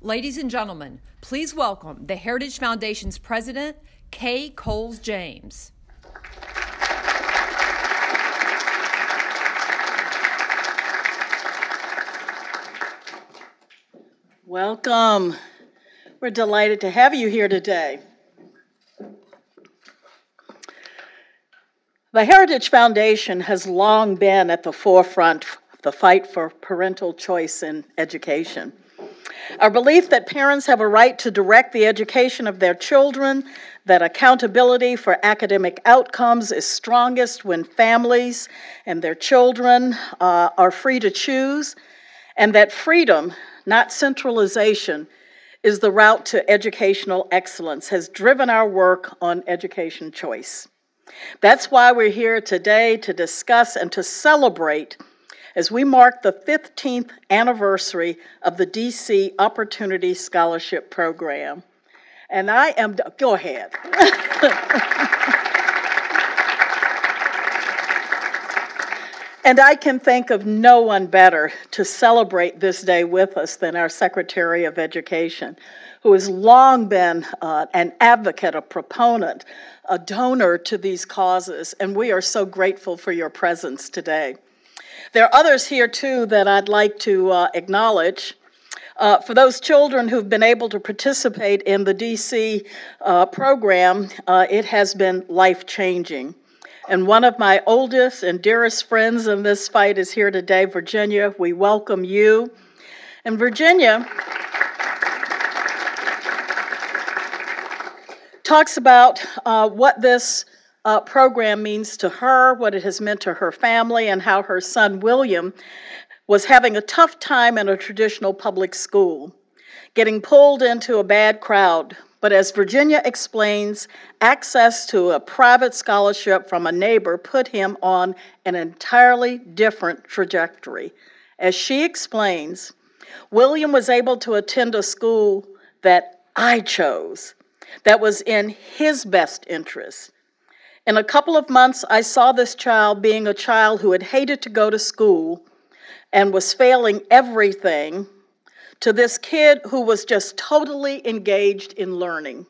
Ladies and gentlemen, please welcome the Heritage Foundation's president, Kay Coles James. Welcome. We're delighted to have you here today. The Heritage Foundation has long been at the forefront of the fight for parental choice in education. Our belief that parents have a right to direct the education of their children, that accountability for academic outcomes is strongest when families and their children are free to choose, and that freedom, not centralization, is the route to educational excellence, has driven our work on education choice. That's why we're here today to discuss and to celebrate as we mark the 15th anniversary of the DC Opportunity Scholarship Program. And go ahead. And I can think of no one better to celebrate this day with us than our Secretary of Education, who has long been an advocate, a proponent, a donor to these causes, and we are so grateful for your presence today. There are others here, too, that I'd like to acknowledge. For those children who've been able to participate in the DC program, it has been life-changing. And one of my oldest and dearest friends in this fight is here today, Virginia. We welcome you. And Virginia talks about what this program means to her, what it has meant to her family, and how her son William was having a tough time in a traditional public school, getting pulled into a bad crowd. But as Virginia explains, access to a private scholarship from a neighbor put him on an entirely different trajectory. As she explains, William was able to attend a school that I chose, that was in his best interest. In a couple of months, I saw this child being a child who had hated to go to school and was failing everything, to this kid who was just totally engaged in learning.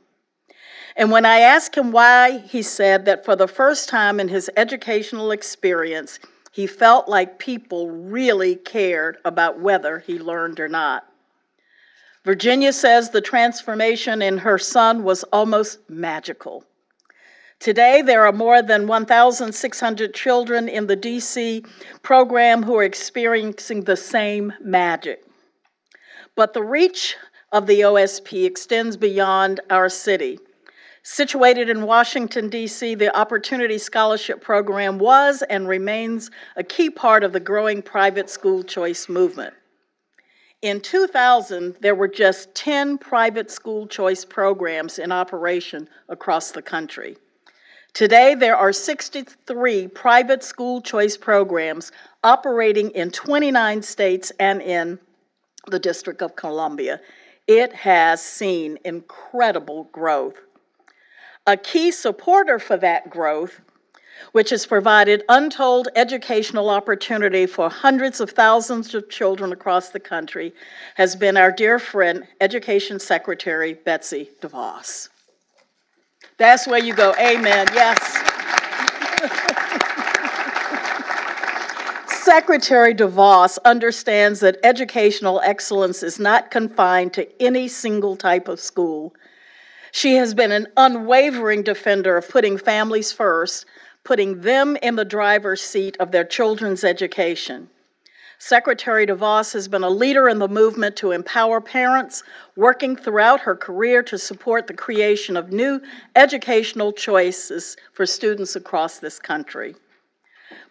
And when I asked him why, he said that for the first time in his educational experience, he felt like people really cared about whether he learned or not. Virginia says the transformation in her son was almost magical. Today, there are more than 1,600 children in the DC program who are experiencing the same magic. But the reach of the OSP extends beyond our city. Situated in Washington, D.C., the Opportunity Scholarship Program was and remains a key part of the growing private school choice movement. In 2000, there were just 10 private school choice programs in operation across the country. Today, there are 63 private school choice programs operating in 29 states and in the District of Columbia. It has seen incredible growth. A key supporter for that growth, which has provided untold educational opportunity for hundreds of thousands of children across the country, has been our dear friend, Education Secretary Betsy DeVos. That's where you go, amen, yes. Secretary DeVos understands that educational excellence is not confined to any single type of school. She has been an unwavering defender of putting families first, putting them in the driver's seat of their children's education. Secretary DeVos has been a leader in the movement to empower parents, working throughout her career to support the creation of new educational choices for students across this country.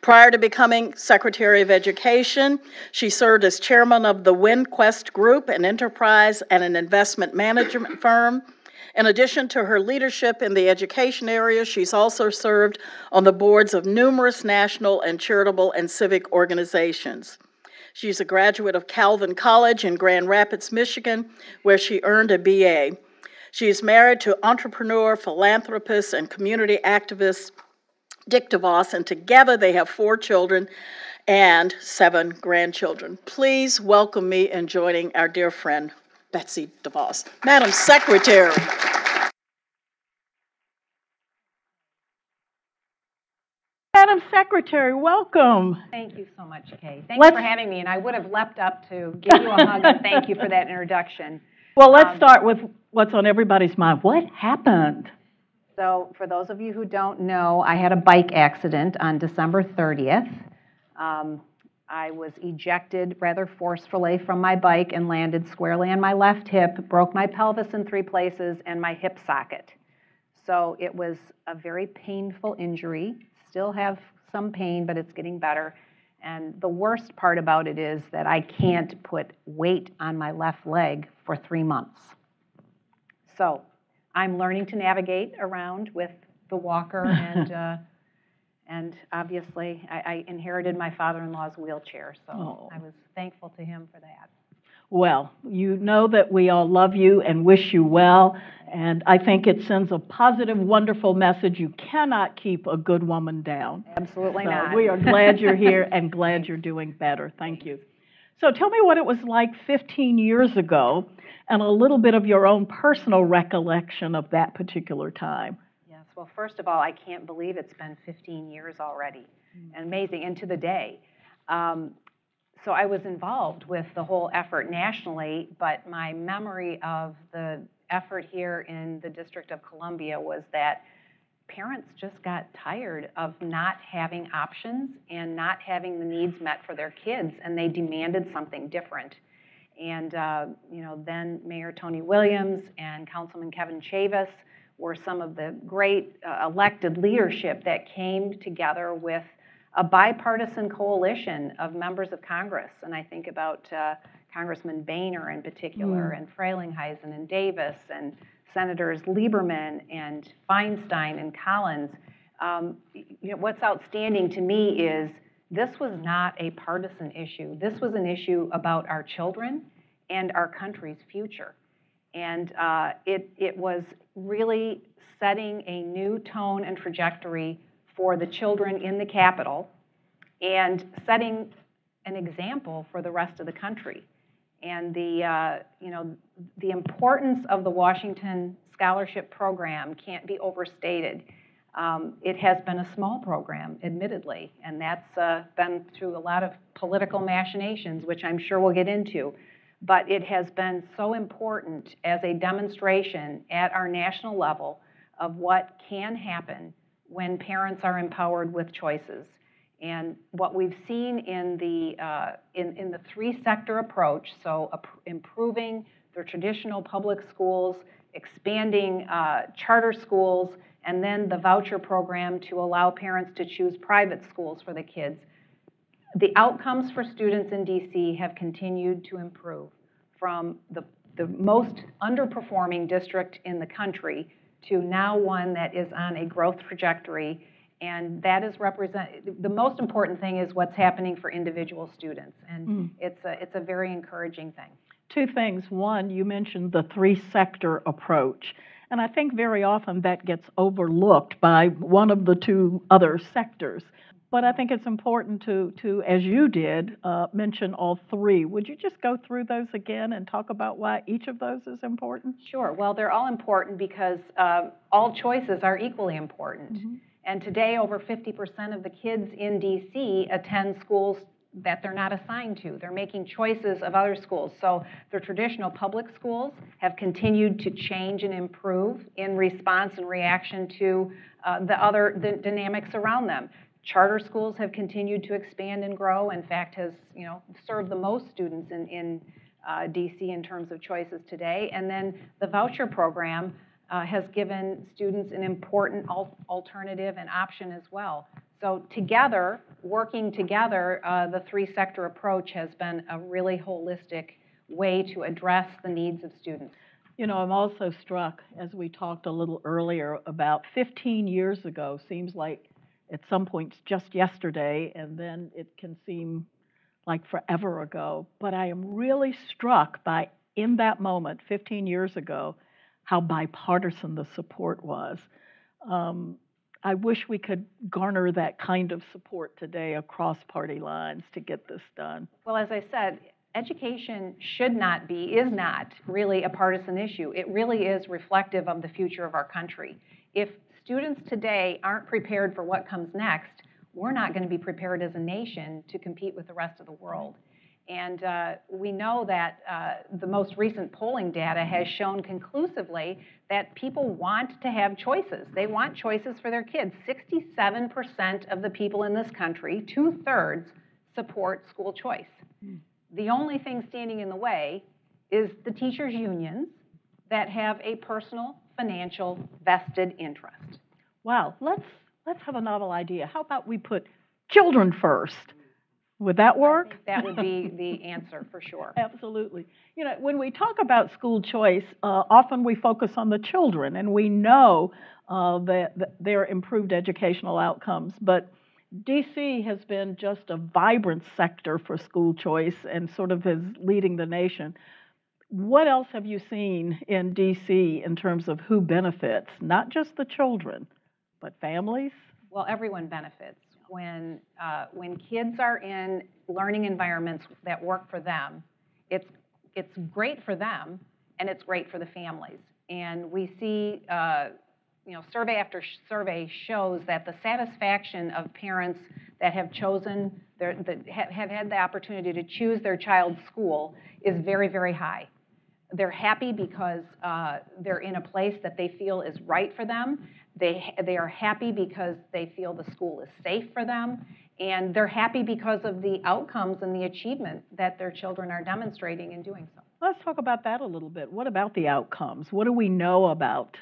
Prior to becoming Secretary of Education, she served as chairman of the WinQuest Group, an enterprise and an investment management firm. In addition to her leadership in the education area, she's also served on the boards of numerous national and charitable and civic organizations. She's a graduate of Calvin College in Grand Rapids, Michigan, where she earned a BA. She is married to entrepreneur, philanthropist, and community activist Dick DeVos, and together they have 4 children and 7 grandchildren. Please welcome me in joining our dear friend, Betsy DeVos. Madam Secretary. Madam Secretary, welcome. Thank you so much, Kay. Thanks Let's- for having me, and I would have leapt up to give you a hug and thank you for that introduction. Well, let's start with what's on everybody's mind. What happened? So for those of you who don't know, I had a bike accident on December 30th. I was ejected rather forcefully from my bike and landed squarely on my left hip, broke my pelvis in 3 places, and my hip socket. So it was a very painful injury. Still have some pain, but it's getting better. And the worst part about it is that I can't put weight on my left leg for 3 months. So I'm learning to navigate around with the walker, and obviously I inherited my father-in-law's wheelchair, so I was thankful to him for that. Well, you know that we all love you and wish you well, and I think it sends a positive, wonderful message. You cannot keep a good woman down. Absolutely So not. we are glad you're here and glad you're doing better. Thank you. So tell me what it was like 15 years ago and a little bit of your own personal recollection of that particular time. Yes, well, first of all, I can't believe it's been 15 years already. Amazing, and to the day. So I was involved with the whole effort nationally, but my memory of the effort here in the District of Columbia was that parents just got tired of not having options and not having the needs met for their kids, and they demanded something different. And then Mayor Tony Williams and Councilman Kevin Chavis were some of the great elected leadership that came together with a bipartisan coalition of members of Congress. And I think about Congressman Boehner in particular, and Frelinghuysen and Davis, and Senators Lieberman and Feinstein and Collins. What's outstanding to me is this was not a partisan issue. This was an issue about our children and our country's future. And it was really setting a new tone and trajectory for the children in the Capitol and setting an example for the rest of the country. And the importance of the Washington Scholarship Program can't be overstated. It has been a small program, admittedly, and that's been through a lot of political machinations, which I'm sure we'll get into. But it has been so important as a demonstration at our national level of what can happen when parents are empowered with choices. And what we've seen in the 3-sector approach, so improving the traditional public schools, expanding charter schools, and then the voucher program to allow parents to choose private schools for the kids, the outcomes for students in DC have continued to improve from the most underperforming district in the country to now one that is on a growth trajectory. And that is the most important thing is what's happening for individual students. And it's a very encouraging thing. 2 things. One, you mentioned the 3-sector approach. And I think very often that gets overlooked by one of the 2 other sectors. But I think it's important to as you did, mention all 3. Would you just go through those again and talk about why each of those is important? Sure. Well, they're all important because all choices are equally important. And today, over 50% of the kids in DC attend schools that they're not assigned to. They're making choices of other schools. So the traditional public schools have continued to change and improve in response and reaction to the dynamics around them. Charter schools have continued to expand and grow. In fact, has served the most students in DC in terms of choices today. And then the voucher program has given students an important alternative and option as well. So together, working together, the 3-sector approach has been a really holistic way to address the needs of students. I'm also struck, as we talked a little earlier, about 15 years ago, seems like at some points just yesterday, and then it can seem like forever ago. But I am really struck by, in that moment, 15 years ago, how bipartisan the support was. I wish we could garner that kind of support today across party lines to get this done. Well, as I said, education is not really a partisan issue. It really is reflective of the future of our country. If students today aren't prepared for what comes next, we're not going to be prepared as a nation to compete with the rest of the world. And we know that the most recent polling data has shown conclusively that people want to have choices. They want choices for their kids. 67% of the people in this country, 2/3, support school choice. The only thing standing in the way is the teachers' unions that have a personal financial vested interest. Wow, let's have a novel idea. How about we put children first? Would that work? I think that would be the answer for sure. Absolutely. You know, when we talk about school choice, often we focus on the children, and we know that there are improved educational outcomes. But DC has been just a vibrant sector for school choice and sort of is leading the nation. What else have you seen in DC in terms of who benefits? Not just the children, but families? Well, everyone benefits. When kids are in learning environments that work for them, it's great for them, and it's great for the families. And we see, survey after survey shows that the satisfaction of parents that have chosen that have had the opportunity to choose their child's school is very, very high. They're happy because they're in a place that they feel is right for them. They are happy because they feel the school is safe for them, and they're happy because of the outcomes and the achievement that their children are demonstrating in doing so. Let's talk about that a little bit. What about the outcomes? What do we know about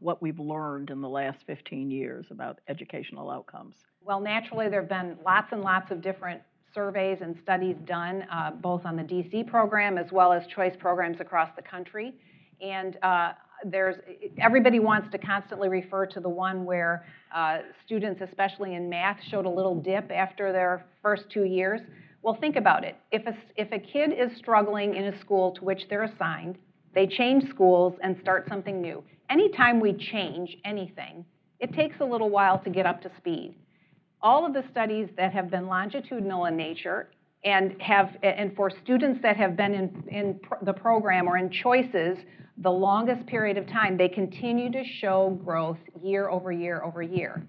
what we've learned in the last 15 years about educational outcomes? Well, naturally, there have been lots and lots of different surveys and studies done, both on the DC program as well as choice programs across the country. And everybody wants to constantly refer to the one where students, especially in math, showed a little dip after their first 2 years. Well, think about it. If a kid is struggling in a school to which they're assigned, they change schools and start something new. Anytime we change anything, it takes a little while to get up to speed. All of the studies that have been longitudinal in nature and for students that have been in the program or in choices the longest period of time, they continue to show growth year over year over year.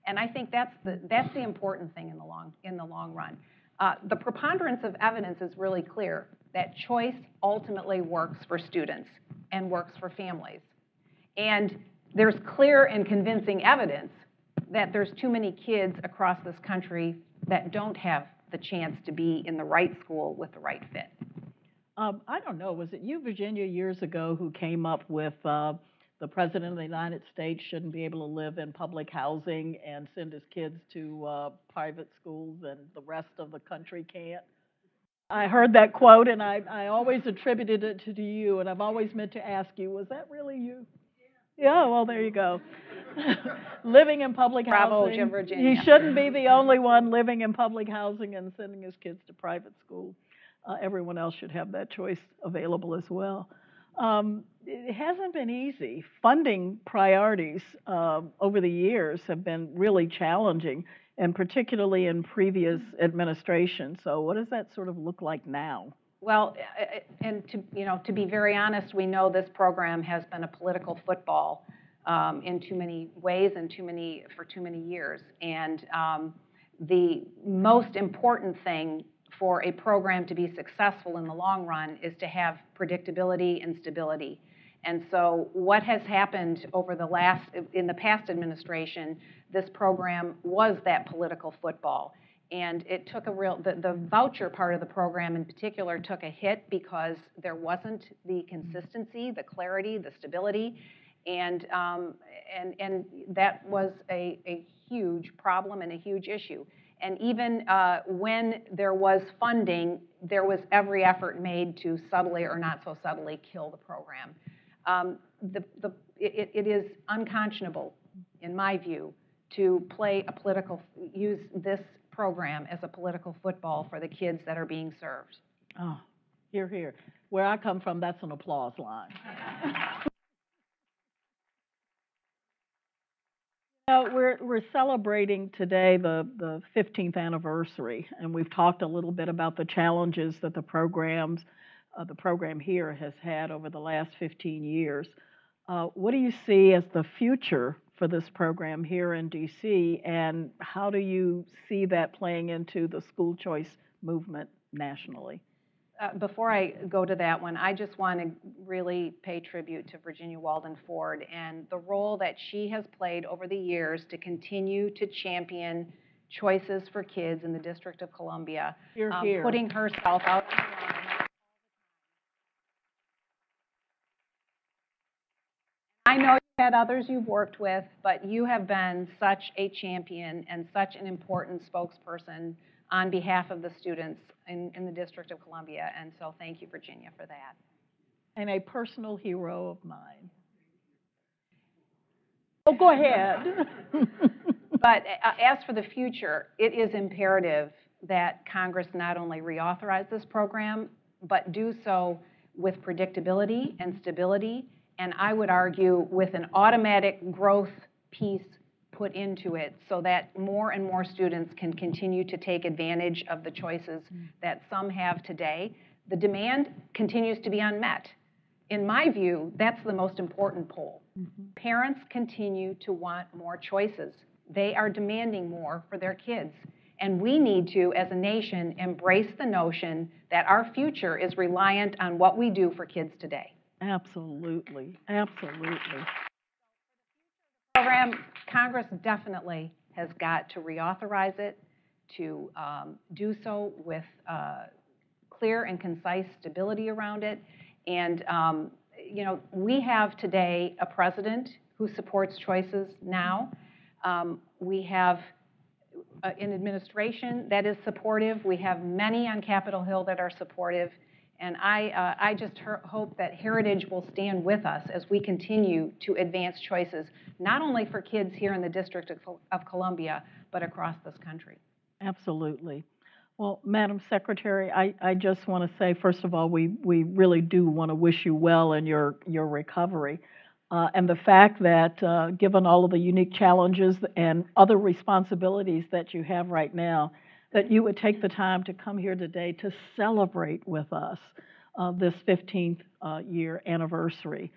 And I think that's the important thing in the long run. The preponderance of evidence is really clear that choice ultimately works for students and works for families. And there's clear and convincing evidence that there's too many kids across this country that don't have the chance to be in the right school with the right fit. I don't know, was it you, Virginia, years ago who came up with the President of the United States shouldn't be able to live in public housing and send his kids to private schools and the rest of the country can't? I heard that quote, and I always attributed it to you, and I've always meant to ask you, was that really you? Yeah, well, there you go. Living in public Bravo, housing. Virginia. He shouldn't be the only one living in public housing and sending his kids to private school. Everyone else should have that choice available as well. It hasn't been easy. Funding priorities over the years have been really challenging, and particularly in previous administrations. So what does that sort of look like now? Well, and to be very honest, we know this program has been a political football in too many ways and for too many years. And the most important thing for a program to be successful in the long run is to have predictability and stability. And so what has happened in the past administration, this program was that political football. And it took the voucher part of the program in particular took a hit because there wasn't the consistency, the clarity, the stability. And that was a huge problem and a huge issue. And even when there was funding, there was every effort made to subtly or not so subtly kill the program. It is unconscionable, in my view, to use this program as a political football for the kids that are being served. Oh, hear, hear. Where I come from, that's an applause line. We're celebrating today the 15th anniversary, and we've talked a little bit about the challenges that the program here has had over the last 15 years. What do you see as the future for this program here in DC, and how do you see that playing into the school choice movement nationally? Before I go to that one, I just want to really pay tribute to Virginia Walden Ford and the role that she has played over the years to continue to champion choices for kids in the District of Columbia, putting herself out on the line. I know you've had others you've worked with, but you have been such a champion and such an important spokesperson on behalf of the students in the District of Columbia, and so thank you, Virginia, for that. And a personal hero of mine. Oh, go ahead. But as for the future, it is imperative that Congress not only reauthorize this program, but do so with predictability and stability, and I would argue with an automatic growth piece put into it so that more and more students can continue to take advantage of the choices that some have today. The demand continues to be unmet. In my view, that's the most important poll. Parents continue to want more choices. They are demanding more for their kids. And we need to, as a nation, embrace the notion that our future is reliant on what we do for kids today. Absolutely, absolutely. Program, Congress definitely has got to reauthorize it, to do so with clear and concise stability around it. And you know, we have today a president who supports choices now. We have an administration that is supportive. We have many on Capitol Hill that are supportive. And I just hope that Heritage will stand with us as we continue to advance choices, not only for kids here in the District of Columbia, but across this country. Absolutely. Well, Madam Secretary, I just want to say, first of all, we really do want to wish you well in your recovery. And the fact that given all of the unique challenges and other responsibilities that you have right now, that you would take the time to come here today to celebrate with us this 15th year anniversary.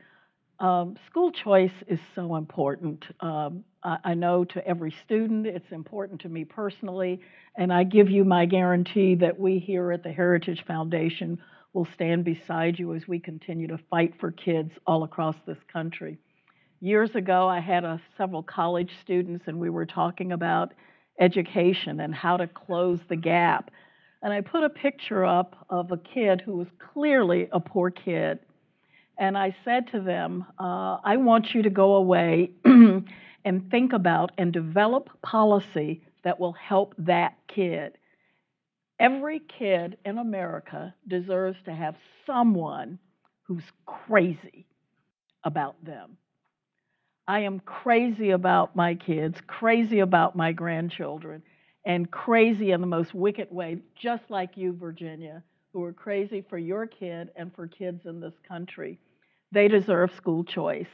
School choice is so important. I know to every student, it's important to me personally, and I give you my guarantee that we here at the Heritage Foundation will stand beside you as we continue to fight for kids all across this country. Years ago, I had several college students, and we were talking about education and how to close the gap. And I put a picture up of a kid who was clearly a poor kid. And I said to them, I want you to go away and think about and develop policy that will help that kid. Every kid in America deserves to have someone who's crazy about them. I am crazy about my kids, crazy about my grandchildren, and crazy in the most wicked way, just like you, Virginia, who are crazy for your kid and for kids in this country. They deserve school choice.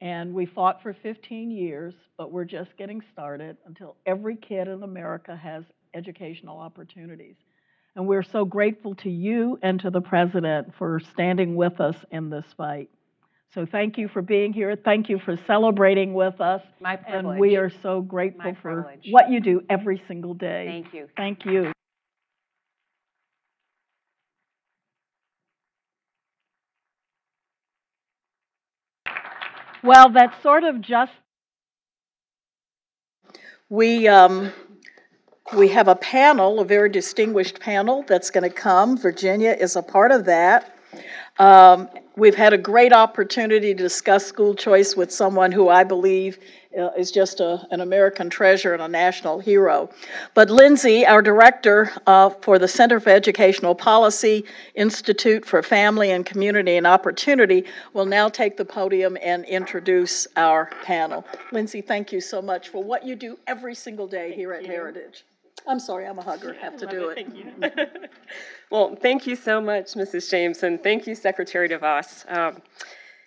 And we fought for 15 years, but we're just getting started until every kid in America has educational opportunities. And we're so grateful to you and to the President for standing with us in this fight. So thank you for being here. Thank you for celebrating with us. My privilege. And we are so grateful for privilege. what you do every single day. Thank you. Thank you. Well, that's sort of just... We have a panel, a very distinguished panel that's going to come. Virginia is a part of that. We've had a great opportunity to discuss school choice with someone who I believe is just an American treasure and a national hero. But Lindsay, our director for the Center for Educational Policy, Institute for Family and Community and Opportunity, will now take the podium and introduce our panel. Lindsay, thank you so much for what you do every single day here at Heritage. I'm sorry, I'm a hugger, have to do it. Thank you. Well, thank you so much, Mrs. James, and thank you, Secretary DeVos.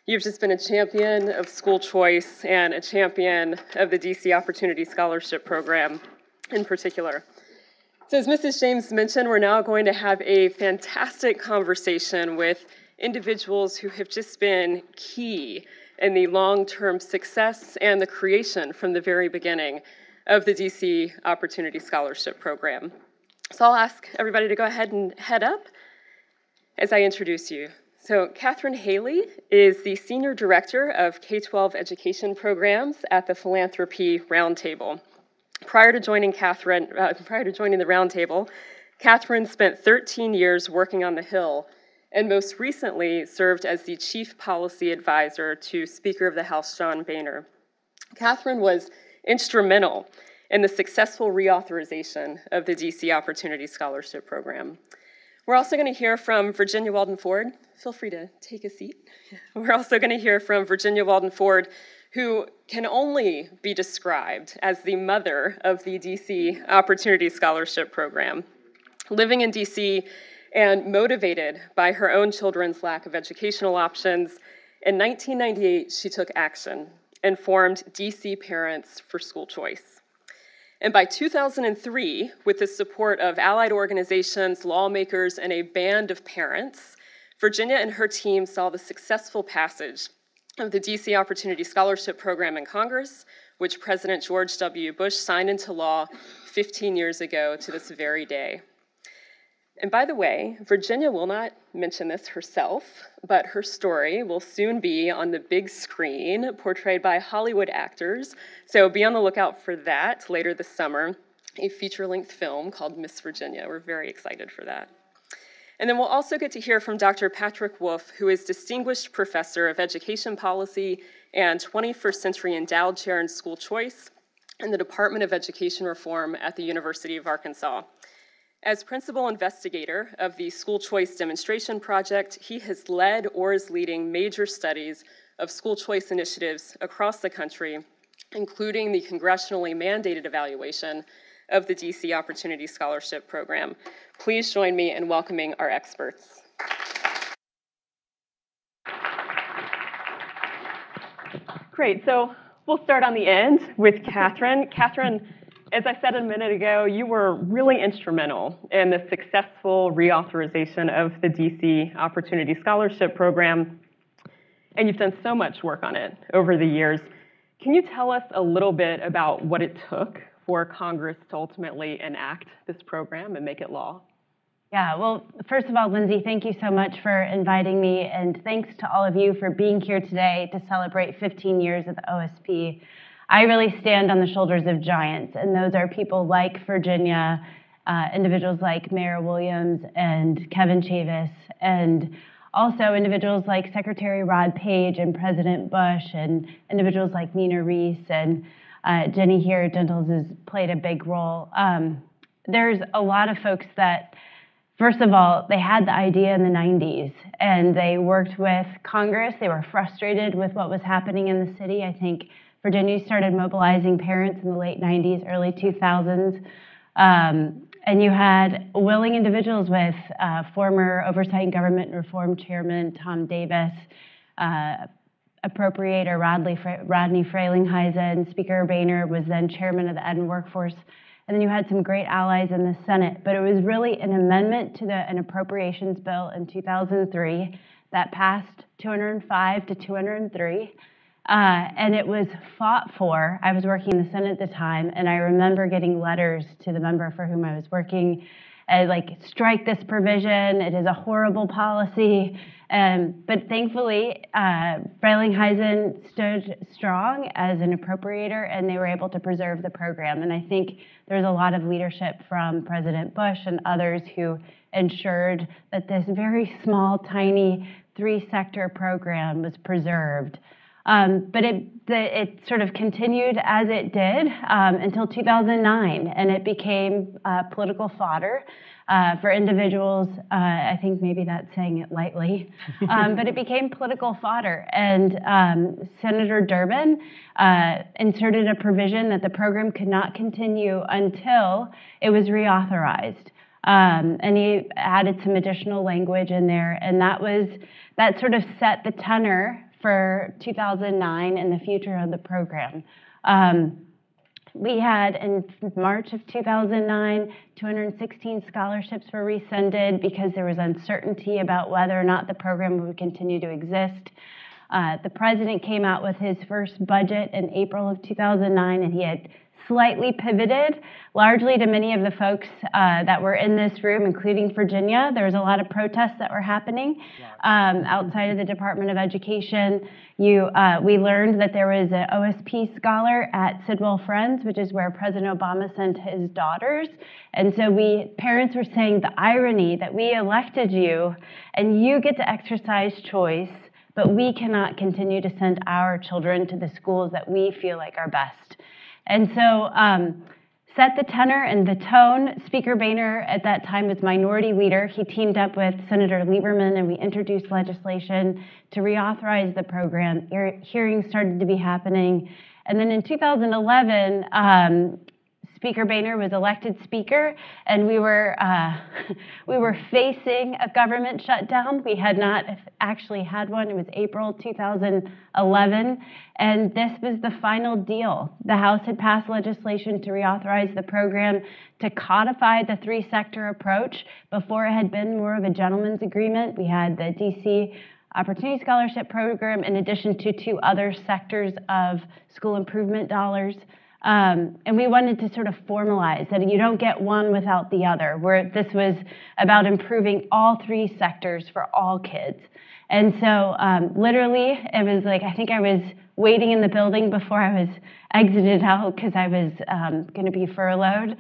You've just been a champion of school choice and a champion of the DC Opportunity Scholarship Program in particular. So as Mrs. James mentioned, we're now going to have a fantastic conversation with individuals who have just been key in the long-term success and the creation from the very beginning of the DC Opportunity Scholarship Program. So I'll ask everybody to go ahead and head up as I introduce you. So Catherine Haley is the Senior Director of K-12 Education Programs at the Philanthropy Roundtable. Prior to joining the Roundtable, Catherine spent 13 years working on the Hill and most recently served as the Chief Policy Advisor to Speaker of the House John Boehner. Catherine was instrumental in the successful reauthorization of the DC Opportunity Scholarship Program. We're also going to hear from Virginia Walden Ford. Feel free to take a seat. We're also going to hear from Virginia Walden Ford, who can only be described as the mother of the DC Opportunity Scholarship Program. Living in DC and motivated by her own children's lack of educational options, in 1998, she took action and formed DC Parents for School Choice. And by 2003, with the support of allied organizations, lawmakers, and a band of parents, Virginia and her team saw the successful passage of the DC Opportunity Scholarship Program in Congress, which President George W. Bush signed into law 15 years ago to this very day. And by the way, Virginia will not mention this herself, but her story will soon be on the big screen, portrayed by Hollywood actors. So be on the lookout for that later this summer, a feature-length film called Miss Virginia. We're very excited for that. And then we'll also get to hear from Dr. Patrick Wolf, who is Distinguished Professor of Education Policy and 21st Century Endowed Chair in School Choice in the Department of Education Reform at the University of Arkansas. As principal investigator of the School Choice Demonstration Project, he has led or is leading major studies of school choice initiatives across the country, including the congressionally mandated evaluation of the DC Opportunity Scholarship Program. Please join me in welcoming our experts. Great, so we'll start on the end with Catherine. Catherine, as I said a minute ago, you were really instrumental in the successful reauthorization of the DC Opportunity Scholarship Program, and you've done so much work on it over the years. Can you tell us a little bit about what it took for Congress to ultimately enact this program and make it law? Yeah, well, first of all, Lindsay, thank you so much for inviting me, and thanks to all of you for being here today to celebrate 15 years of the OSP. I really stand on the shoulders of giants, and those are people like Virginia, individuals like Mayor Williams and Kevin Chavis, and also individuals like Secretary Rod Page and President Bush, and individuals like Nina Reese, and Jenny here at Gentles has played a big role. There's a lot of folks that, first of all, they had the idea in the 90s, and they worked with Congress. They were frustrated with what was happening in the city. I think Virginia started mobilizing parents in the late 90s, early 2000s. And you had willing individuals with former Oversight and Government Reform Chairman Tom Davis, Appropriator Rodney Frelinghuysen, Speaker Boehner was then chairman of the Ed and Workforce. And then you had some great allies in the Senate. But it was really an amendment to an appropriations bill in 2003 that passed 205 to 203. And it was fought for. I was working in the Senate at the time, and I remember getting letters to the member for whom I was working, like, strike this provision, it is a horrible policy. But thankfully, Frelinghuysen stood strong as an appropriator, and they were able to preserve the program. And I think there's a lot of leadership from President Bush and others who ensured that this very small, tiny, three-sector program was preserved. But it sort of continued as it did until 2009, and it became political fodder for individuals. I think maybe that's saying it lightly, but it became political fodder. And Senator Durbin inserted a provision that the program could not continue until it was reauthorized. And he added some additional language in there, and that sort of set the tenor for 2009 and the future of the program. We had, in March of 2009, 216 scholarships were rescinded because there was uncertainty about whether or not the program would continue to exist. The president came out with his first budget in April of 2009, and he had slightly pivoted, largely to many of the folks that were in this room, including Virginia. There was a lot of protests that were happening outside of the Department of Education. We learned that there was an OSP scholar at Sidwell Friends, which is where President Obama sent his daughters. And so parents were saying the irony that we elected you and you get to exercise choice, but we cannot continue to send our children to the schools that we feel like are best. And so set the tenor and the tone. Speaker Boehner at that time was minority leader. He teamed up with Senator Lieberman, and we introduced legislation to reauthorize the program. Hearings started to be happening. And then in 2011, Speaker Boehner was elected speaker, and we were facing a government shutdown. We had not actually had one. It was April 2011, and this was the final deal. The House had passed legislation to reauthorize the program to codify the three-sector approach. Before, it had been more of a gentleman's agreement. We had the DC Opportunity Scholarship Program in addition to 2 other sectors of school improvement dollars. And we wanted to sort of formalize that you don't get one without the other, where this was about improving all 3 sectors for all kids. And so literally, it was like, I think I was waiting in the building before I was exited out because I was going to be furloughed.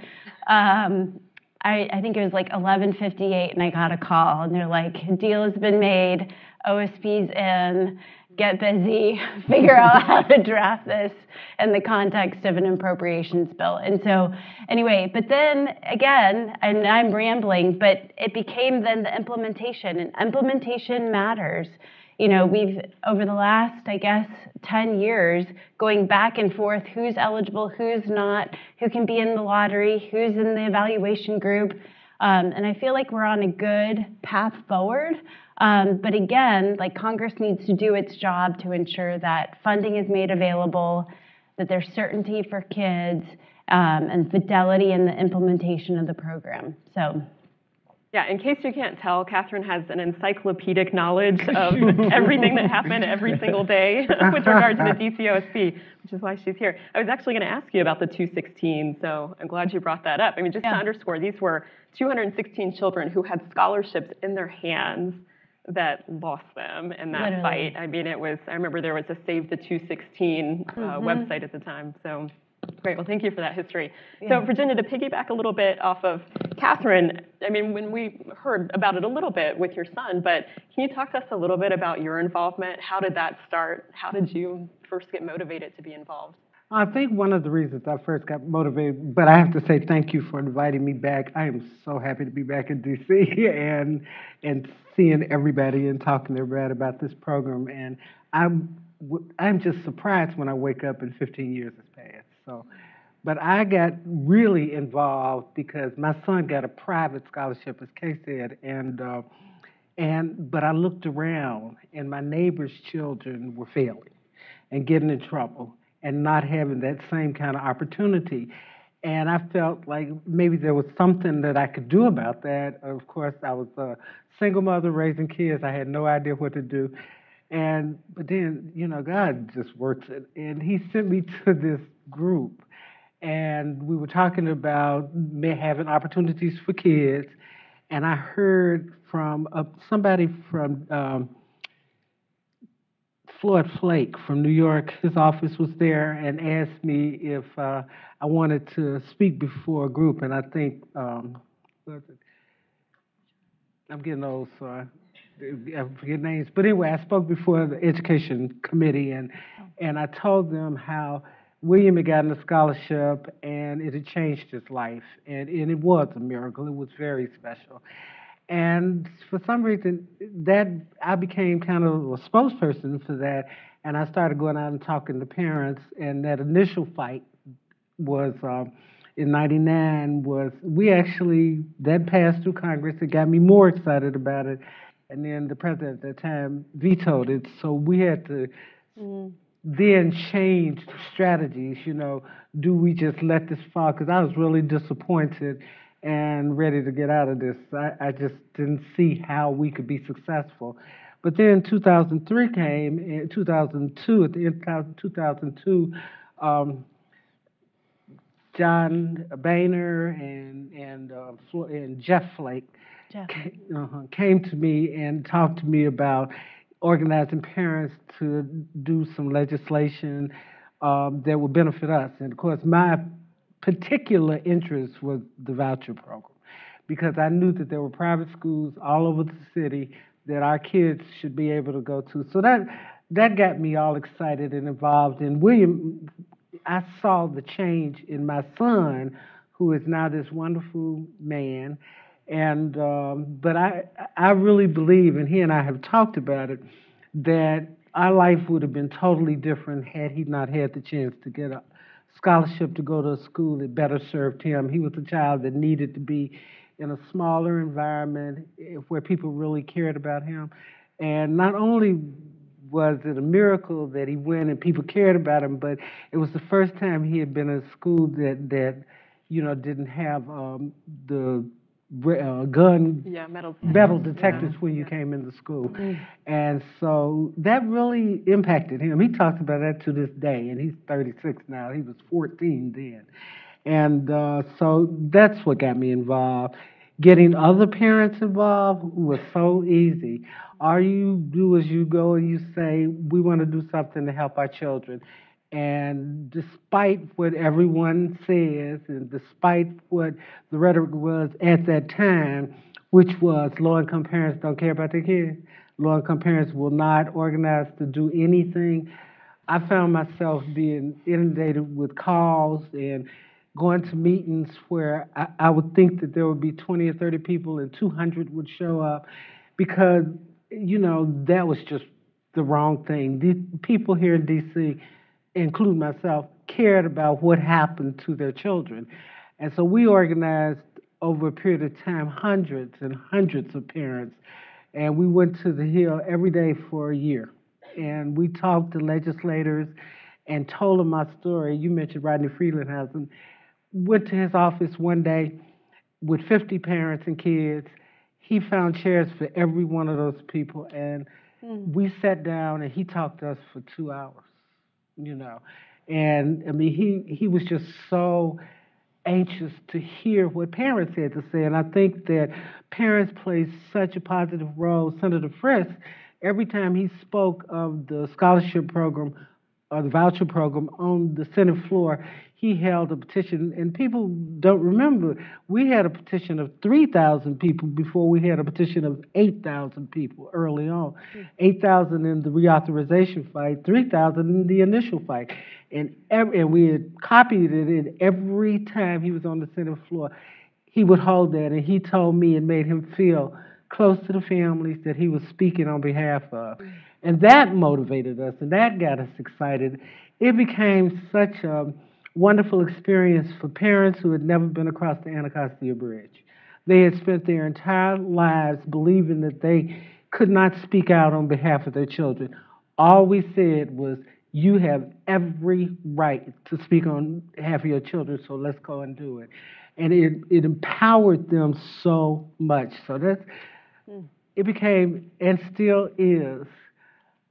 I think it was like 11:58 and I got a call and they're like, deal has been made, OSP's in, get busy, figure out how to draft this in the context of an appropriations bill. And so anyway, but then again, and I'm rambling, but it became then the implementation, and implementation matters. You know, we've, over the last, I guess, 10 years, going back and forth, who's eligible, who's not, who can be in the lottery, who's in the evaluation group. And I feel like we're on a good path forward. But again, like Congress needs to do its job to ensure that funding is made available, that there's certainty for kids, and fidelity in the implementation of the program. So. Yeah, in case you can't tell, Catherine has an encyclopedic knowledge of everything that happened every single day with regard to the DCOSP, which is why she's here. I was actually going to ask you about the 216, so I'm glad you brought that up. I mean, just to underscore, these were 216 children who had scholarships in their hands that lost them in that fight. I mean, I remember there was a Save the 216 website at the time, so. Great, well, thank you for that history. So, Virginia, to piggyback a little bit off of Catherine, I mean, when we heard about it a little bit with your son, but can you talk to us a little bit about your involvement? How did that start? How did you first get motivated to be involved? I think one of the reasons I first got motivated, but I have to say thank you for inviting me back. I am so happy to be back in D.C. and seeing everybody and talking to everybody about this program. And I'm just surprised when I wake up and 15 years has passed. So, but I got really involved because my son got a private scholarship, as Kay said, but I looked around and my neighbors' children were failing and getting in trouble and not having that same kind of opportunity. And I felt like maybe there was something that I could do about that. Of course, I was a single mother raising kids. I had no idea what to do. But then, you know, God just works it. And he sent me to this group, and we were talking about having opportunities for kids. And I heard from somebody from Floyd Flake from New York. His office was there and asked me if I wanted to speak before a group. And I think, I'm getting old, so I forget names. But anyway, I spoke before the education committee, and I told them how William had gotten a scholarship and it had changed his life. And it was a miracle. It was very special. And for some reason, that I became kind of a spokesperson for that. And I started going out and talking to parents. And that initial fight was in '99 that passed through Congress. It got me more excited about it. And then the president at the time vetoed it. So we had to then change strategies. You know, do we just let this fall? Because I was really disappointed. and ready to get out of this. I just didn't see how we could be successful. But then 2003 came, in 2002, at the end of 2002, John Boehner and Jeff Flake came to me and talked to me about organizing parents to do some legislation that would benefit us. And of course, my particular interest was the voucher program because I knew that there were private schools all over the city that our kids should be able to go to. So that got me all excited and involved. And William, I saw the change in my son, who is now this wonderful man. And but I really believe, and he and I have talked about it, that our life would have been totally different had he not had the chance to get a scholarship to go to a school that better served him. He was a child that needed to be in a smaller environment where people really cared about him. And not only was it a miracle that he went and people cared about him, but it was the first time he had been in a school that didn't have the gun metal detectors when you came into school. And so that really impacted him. He talks about that to this day, and he's 36 now. He was 14 then. And so that's what got me involved. Getting other parents involved was so easy. All you do is you go and you say, we want to do something to help our children. And despite what everyone says, and despite what the rhetoric was at that time, which was low-income parents don't care about their kids, low-income parents will not organize to do anything, I found myself being inundated with calls and going to meetings where I would think that there would be 20 or 30 people and 200 would show up because, that was just the wrong thing. These people here in D.C., including myself, cared about what happened to their children. And so we organized over a period of time hundreds and hundreds of parents, and we went to the Hill every day for a year. And we talked to legislators and told them my story. You mentioned Rodney Frelinghuysen. Went to his office one day with 50 parents and kids. He found chairs for every one of those people, and we sat down and he talked to us for 2 hours, And I mean, he was just so anxious to hear what parents had to say, and I think that parents play such a positive role. Senator Frist, every time he spoke of the scholarship program or the voucher program on the Senate floor, he held a petition, and people don't remember, we had a petition of 3,000 people before we had a petition of 8,000 people early on. 8,000 in the reauthorization fight, 3,000 in the initial fight. And we had copied it, and every time he was on the Senate floor, he would hold that, and he told me it made him feel close to the families that he was speaking on behalf of. And that motivated us, and that got us excited. It became such a wonderful experience for parents who had never been across the Anacostia Bridge. They had spent their entire lives believing that they could not speak out on behalf of their children. All we said was, you have every right to speak on behalf of your children, so let's go and do it. And it empowered them so much. So it became, and still is,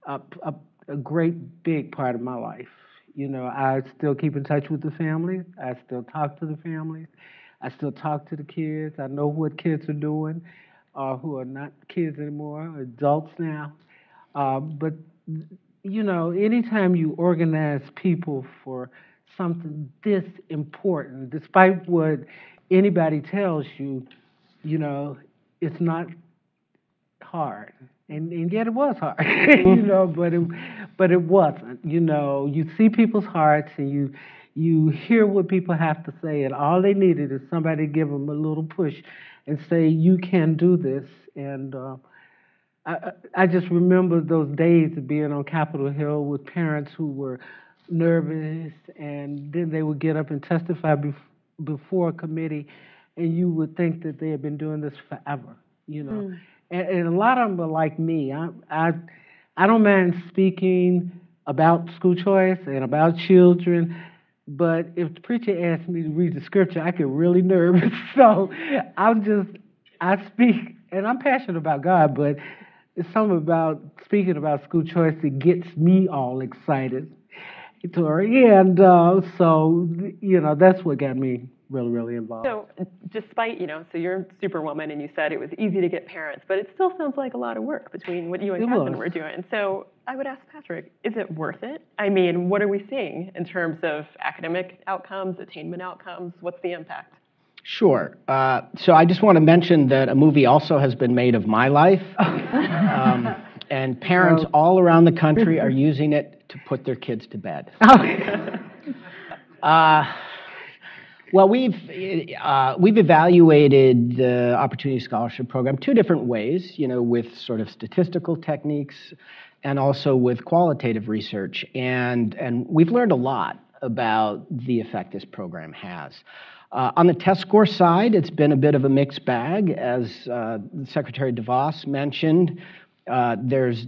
a great big part of my life. I still keep in touch with the families. I still talk to the families. I still talk to the kids. I know what kids are doing, who are not kids anymore, adults now. But anytime you organize people for something this important, despite what anybody tells you, it's not hard. And yet it was hard, but it wasn't. You see people's hearts and you hear what people have to say, and all they needed is somebody to give them a little push and say, you can do this. And I just remember those days of being on Capitol Hill with parents who were nervous, and then they would get up and testify before a committee, and you would think that they had been doing this forever, And a lot of them are like me. I don't mind speaking about school choice and about children, but if the preacher asked me to read the scripture, I get really nervous. So I speak, and I'm passionate about God, but it's something about speaking about school choice that gets me all excited. And so, that's what got me really involved. So despite, so you're Superwoman and you said it was easy to get parents, but it still sounds like a lot of work between what you and Catherine were doing. So I would ask Patrick, is it worth it? I mean, what are we seeing in terms of academic outcomes, attainment outcomes? What's the impact? Sure. So I just want to mention that a movie also has been made of my life. And parents all around the country are using it to put their kids to bed. Well, we've evaluated the Opportunity Scholarship Program two different ways, with sort of statistical techniques and also with qualitative research. And we've learned a lot about the effect this program has. On the test score side, it's been a bit of a mixed bag. As Secretary DeVos mentioned, there's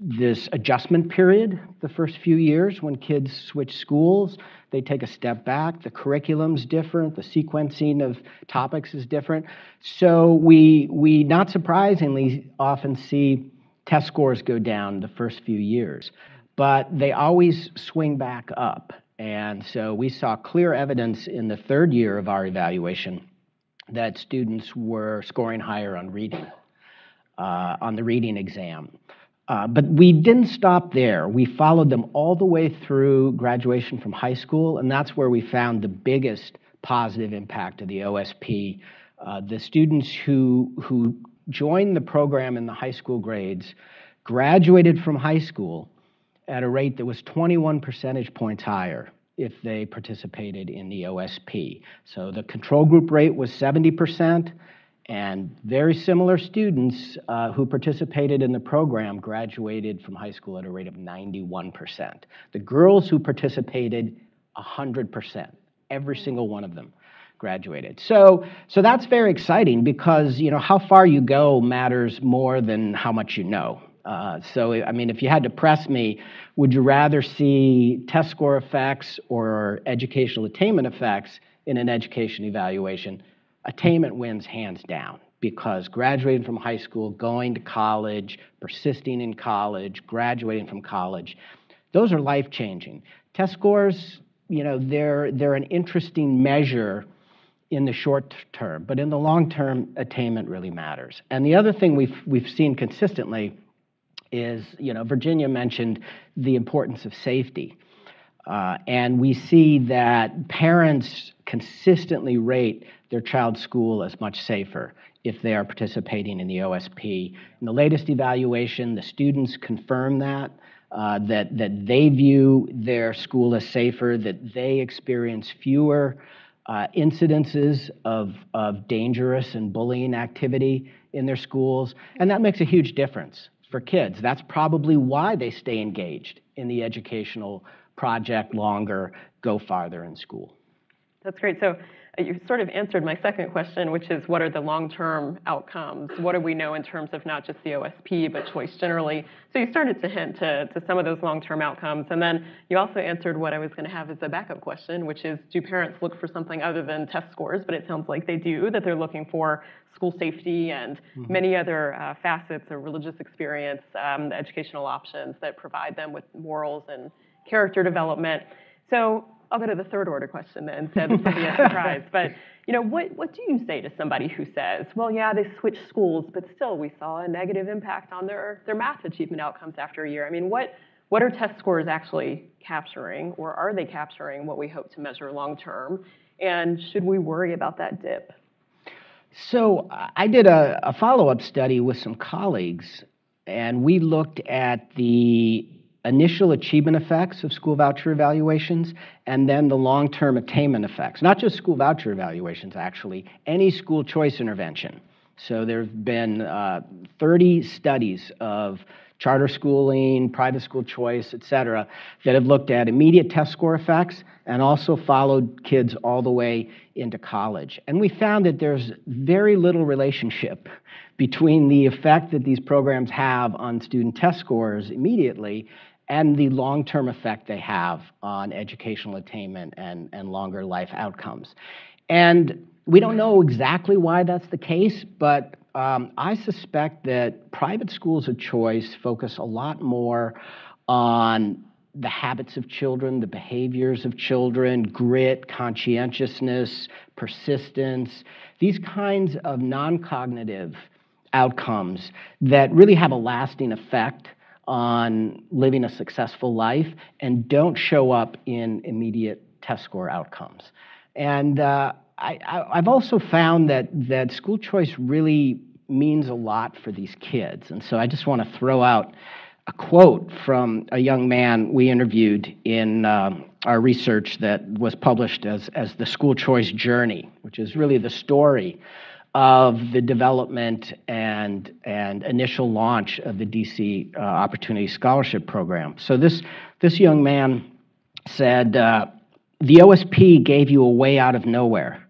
this adjustment period the first few years when kids switch schools. They take a step back. The curriculum's different. The sequencing of topics is different. So we not surprisingly often see test scores go down the first few years, but they always swing back up. And so we saw clear evidence in the third year of our evaluation that students were scoring higher on reading, on the reading exam. But we didn't stop there. We followed them all the way through graduation from high school, and that's where we found the biggest positive impact of the OSP. The students who joined the program in the high school grades graduated from high school at a rate that was 21 percentage points higher if they participated in the OSP. So the control group rate was 70%, and very similar students who participated in the program graduated from high school at a rate of 91%. The girls who participated, 100%. Every single one of them graduated. So that's very exciting because, how far you go matters more than how much you know. So, I mean, if you had to press me, would you rather see test score effects or educational attainment effects in an education evaluation? Attainment wins hands down because graduating from high school, going to college, persisting in college, graduating from college, those are life-changing. Test scores, they're an interesting measure in the short term, but in the long term, attainment really matters. And the other thing we've seen consistently is, Virginia mentioned the importance of safety. And we see that parents consistently rate their child's school as much safer if they are participating in the OSP. In the latest evaluation, the students confirm that they view their school as safer, that they experience fewer incidences of dangerous and bullying activity in their schools, and that makes a huge difference for kids. That's probably why they stay engaged in the educational project longer, go farther in school. That's great. So you sort of answered my second question, which is what are the long-term outcomes? What do we know in terms of not just the OSP, but choice generally? So you started to hint to some of those long-term outcomes. And then you also answered what I was going to have as a backup question, which is, do parents look for something other than test scores? But it sounds like they do, that they're looking for school safety and many other facets of religious experience, educational options that provide them with morals and character development. So I'll go to the third order question then, so this will be a surprise. But what do you say to somebody who says, well, yeah, they switched schools, but still we saw a negative impact on their math achievement outcomes after a year? I mean, what are test scores actually capturing, or are they capturing what we hope to measure long term? And should we worry about that dip? So I did a follow-up study with some colleagues, and we looked at the initial achievement effects of school voucher evaluations and then the long-term attainment effects. Not just school voucher evaluations, actually, any school choice intervention. So there have been 30 studies of charter schooling, private school choice, et cetera, that have looked at immediate test score effects and also followed kids all the way into college. And we found that there's very little relationship between the effect that these programs have on student test scores immediately and the long-term effect they have on educational attainment and longer life outcomes. And we don't know exactly why that's the case, but I suspect that private schools of choice focus a lot more on the habits of children, the behaviors of children, grit, conscientiousness, persistence, these kinds of non-cognitive outcomes that really have a lasting effect on living a successful life and don't show up in immediate test score outcomes. And I've also found that school choice really means a lot for these kids. And so I just want to throw out a quote from a young man we interviewed in our research that was published as the School Choice Journey, which is really the story of the development and initial launch of the DC Opportunity Scholarship Program. So this young man said, the OSP gave you a way out of nowhere.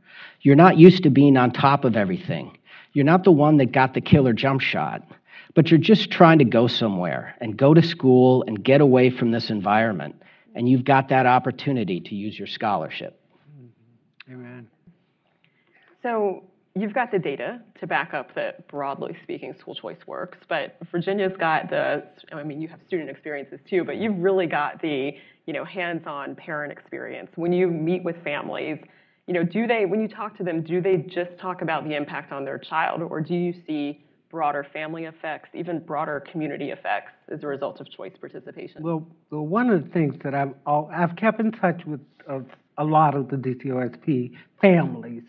You're not used to being on top of everything. You're not the one that got the killer jump shot, but you're just trying to go somewhere and go to school and get away from this environment. And you've got that opportunity to use your scholarship. Amen. So you've got the data to back up that, broadly speaking, school choice works, but Virginia's got you have student experiences too, but you've really got the, hands-on parent experience. When you meet with families, when you talk to them, do they just talk about the impact on their child, or do you see broader family effects, even broader community effects as a result of choice participation? Well, one of the things that I've kept in touch with a lot of the DCOSP families,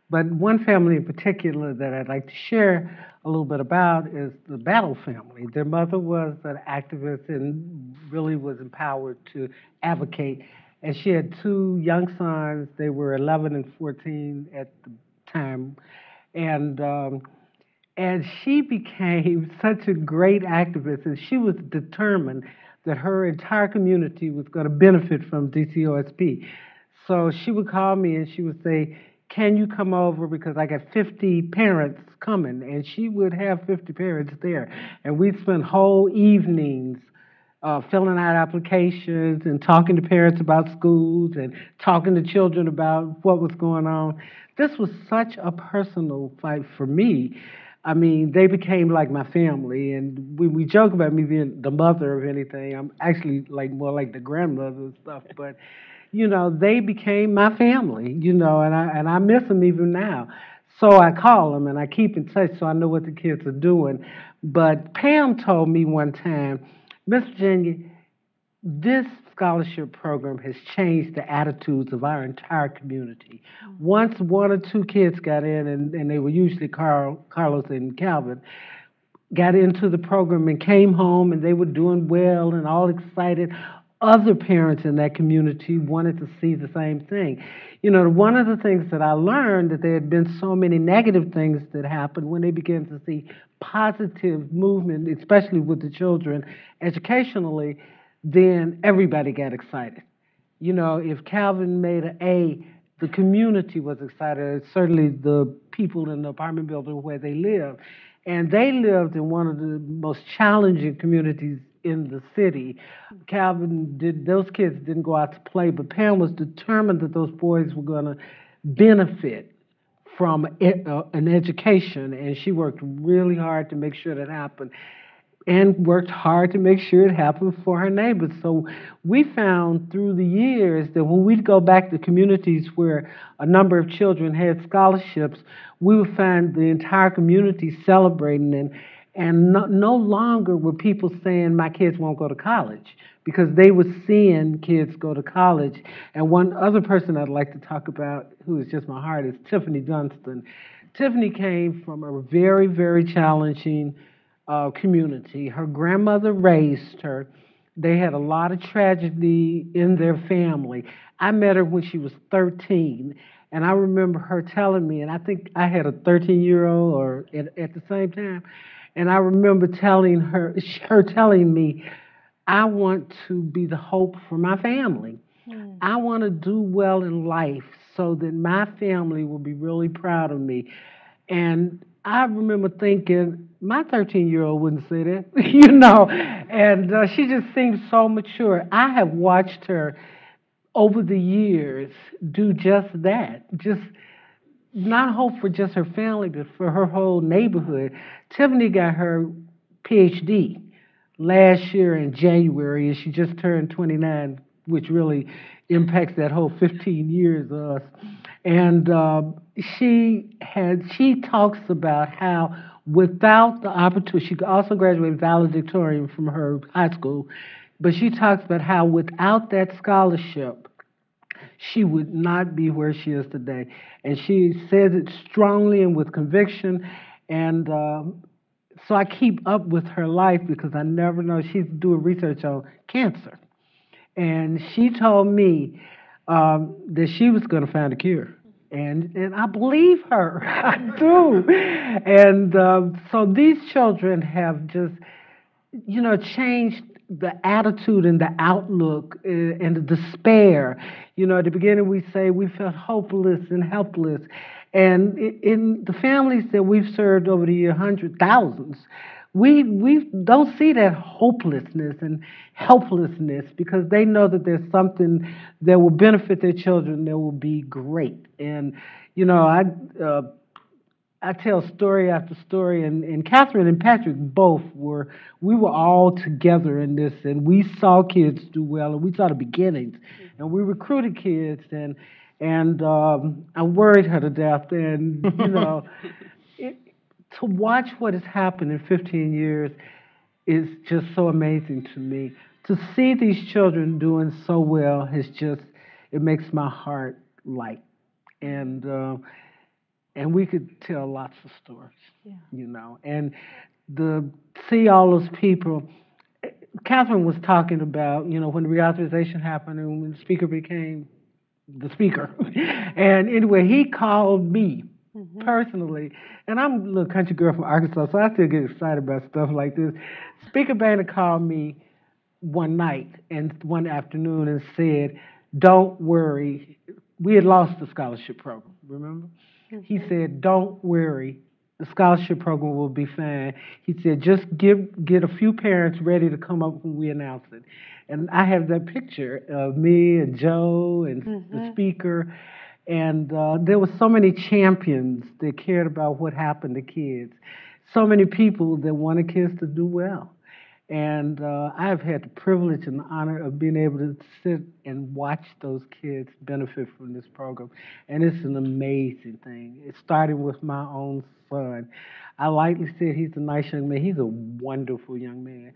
but one family in particular that I'd like to share a little bit about is the Battle family. Their mother was an activist and really was empowered to advocate. And she had two young sons. They were 11 and 14 at the time. And she became such a great activist, and she was determined that her entire community was going to benefit from DCOSP. So she would call me and she would say, can you come over because I got 50 parents coming, and she would have 50 parents there. And we'd spend whole evenings filling out applications and talking to parents about schools and talking to children about what was going on. This was such a personal fight for me. I mean, they became like my family, and we joke about me being the mother of anything. I'm actually more like the grandmother and stuff, but they became my family, and I miss them even now. So I call them and I keep in touch so I know what the kids are doing. But Pam told me one time, Miss Virginia, this scholarship program has changed the attitudes of our entire community. Once one or two kids got in, and they were usually Carlos and Calvin, got into the program and came home and they were doing well and all excited, other parents in that community wanted to see the same thing. One of the things that I learned, that there had been so many negative things that happened when they began to see positive movement, especially with the children educationally, then everybody got excited. If Calvin made an A, the community was excited, certainly the people in the apartment building where they lived. And they lived in one of the most challenging communities in the city. Those kids didn't go out to play, but Pam was determined that those boys were going to benefit from an education, and she worked really hard to make sure that happened, and worked hard to make sure it happened for her neighbors. So we found through the years that when we'd go back to communities where a number of children had scholarships, we would find the entire community celebrating, and no longer were people saying, my kids won't go to college, because they were seeing kids go to college. And one other person I'd like to talk about, who is just my heart, is Tiffany Dunstan. Tiffany came from a very, very challenging community. Her grandmother raised her. They had a lot of tragedy in their family. I met her when she was 13, and I remember her telling me, and I think I had a 13-year-old or at the same time, and I remember telling her telling me, I want to be the hope for my family. I want to do well in life so that my family will be really proud of me. And I remember thinking, my 13-year-old wouldn't say that, you know, and she just seems so mature. I have watched her over the years do just that, just not hope for just her family, but for her whole neighborhood. Tiffany got her PhD last year in January, and she just turned 29, which really impacts that whole 15 years of us. And she talks about how without the opportunity, she also graduated valedictorian from her high school, but she talks about how without that scholarship, she would not be where she is today. And she says it strongly and with conviction. And so I keep up with her life because I never know. She's doing research on cancer. And she told me that she was going to find a cure. And I believe her. I do. And so these children have just, you know, changed the attitude and the outlook and the despair. You know, at the beginning we say we felt hopeless and helpless. And in the families that we've served over the year, thousands, we don't see that hopelessness and helplessness because they know that there's something that will benefit their children that will be great. And, you know, I tell story after story, and Catherine and Patrick we were all together in this, and we saw kids do well, and we saw the beginnings, and we recruited kids, and I worried her to death, and, you know, to watch what has happened in 15 years is just so amazing to me. To see these children doing so well it makes my heart light, and we could tell lots of stories, you know, and see all those people. Catherine was talking about, you know, when the reauthorization happened and when the speaker became the speaker. And anyway, he called me personally, and I'm a little country girl from Arkansas, so I still get excited about stuff like this. Speaker Boehner called me one night and one afternoon and said, "Don't worry." We had lost the scholarship program, remember? He said, "Don't worry, the scholarship program will be fine." He said, "Just get a few parents ready to come up when we announce it." And I have that picture of me and Joe and the speaker. And there were so many champions that cared about what happened to kids. So many people that wanted kids to do well. And I've had the privilege and the honor of being able to sit and watch those kids benefit from this program. And it's an amazing thing. It started with my own son. I lightly said he's a nice young man. He's a wonderful young man.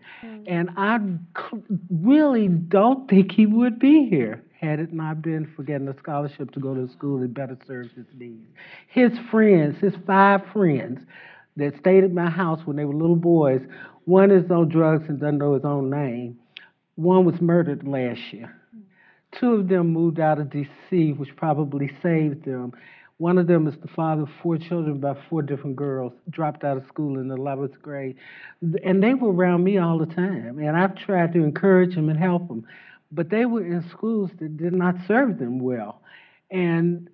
And I really don't think he would be here had it not been for getting a scholarship to go to a school that better serves his needs. His friends, his 5 friends that stayed at my house when they were little boys, one is on drugs and doesn't know his own name. One was murdered last year. 2 of them moved out of D.C., which probably saved them. One of them is the father of 4 children by 4 different girls, dropped out of school in the 11th grade. And they were around me all the time. And I've tried to encourage them and help them. But they were in schools that did not serve them well. And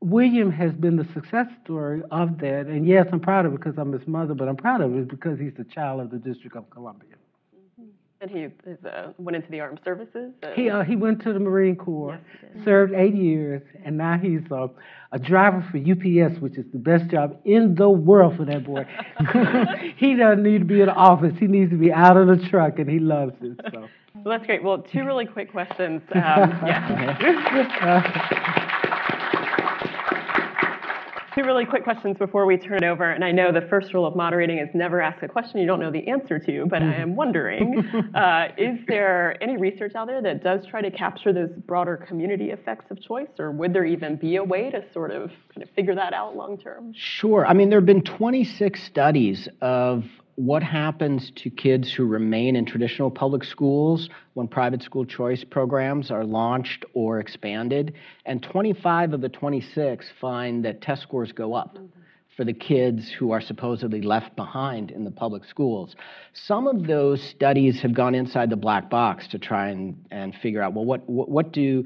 William has been the success story of that. And yes, I'm proud of it because I'm his mother, but I'm proud of it because he's the child of the District of Columbia. And he went into the armed services? He went to the Marine Corps, served 8 years, and now he's a driver for UPS, which is the best job in the world for that boy. He doesn't need to be in the office. He needs to be out of the truck, and he loves it. So. Well, that's great. Well, 2 really quick questions. 2 really quick questions before we turn it over. And I know the first rule of moderating is never ask a question you don't know the answer to, but I am wondering, is there any research out there that does try to capture those broader community effects of choice, or would there even be a way to sort of kind of figure that out long term? Sure. I mean, there have been 26 studies of what happens to kids who remain in traditional public schools when private school choice programs are launched or expanded. And 25 of the 26 find that test scores go up for the kids who are supposedly left behind in the public schools. Some of those studies have gone inside the black box to try and figure out, well, what do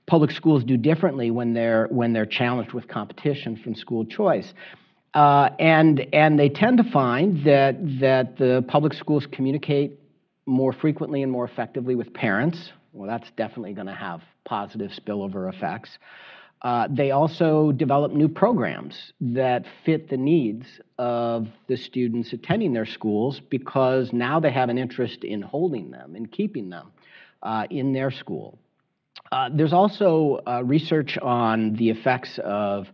public schools do differently when they're challenged with competition from school choice? And they tend to find that the public schools communicate more frequently and more effectively with parents. Well, that's definitely going to have positive spillover effects. They also develop new programs that fit the needs of the students attending their schools because now they have an interest in holding them and keeping them in their school. There's also research on the effects of